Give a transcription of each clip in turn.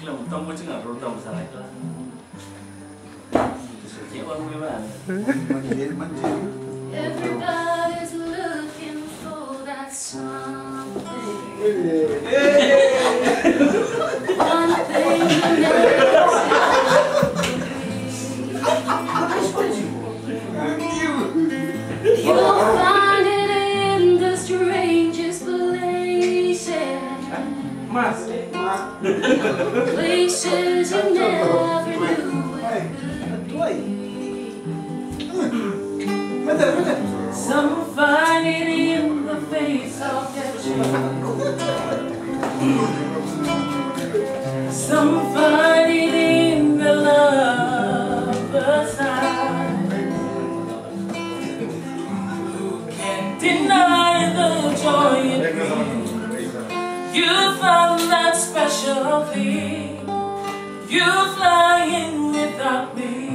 iklan utang mo cina roda besar iklan. Siapa memang? Everybody's looking for that something. One thing you never you'll find it in the strangest places. Places you never knew it could be. Some find it in the face of their children. Some find it in the lover's eyes. Who can deny the joy it brings? You found that special thing. You fly in without me.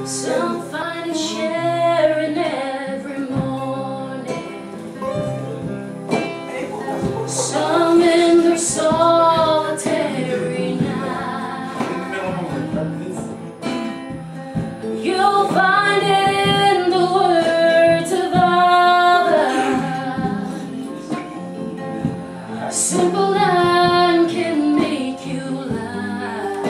Some find it sharing every morning. Some in their solitary night. You'll find it in the words of others. Simple line can make you laugh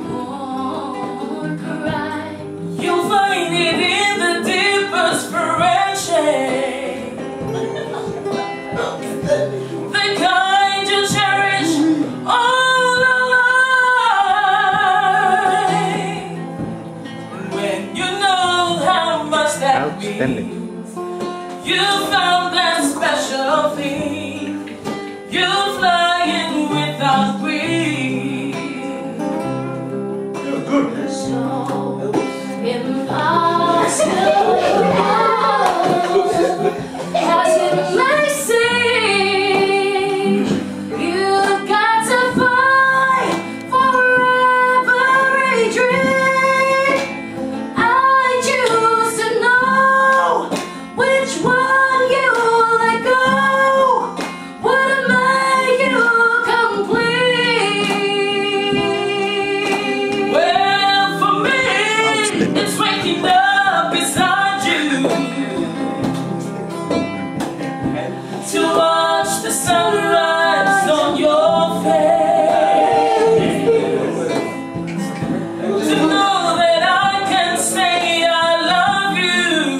or cry. You'll find it in the deepest friendship, the kind you cherish all alive. When you know how much that means, you found that special thing. You fly in without wings. You're good. So impossible as it may seem, you've got to fight for every dream. I used to know which one you let go would make you complete. Well, for me, it's waking up beside you to watch the sunrise on your face, to know that I can say I love you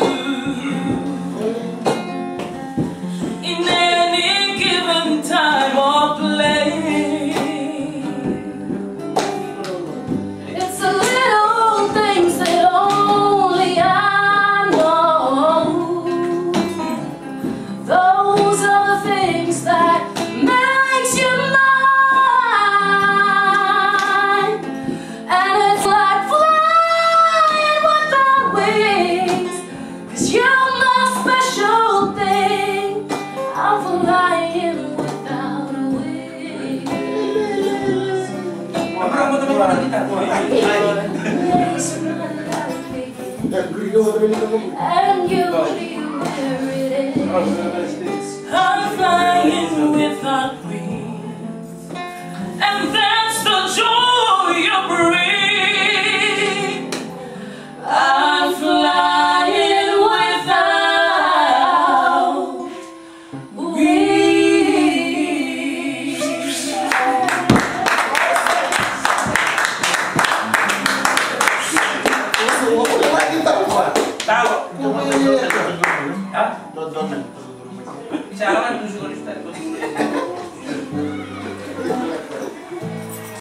in any given time or place. It's the little things that only I know. Those are the things that makes you mine. And it's like flying without wings, 'cause you're my special thing. I'm flying without wings. And you'll be where it is. I'm flying without wings, and that's the joy you bring. I'm flying without wings. Tahu? Hah? Bisa aman tuh suka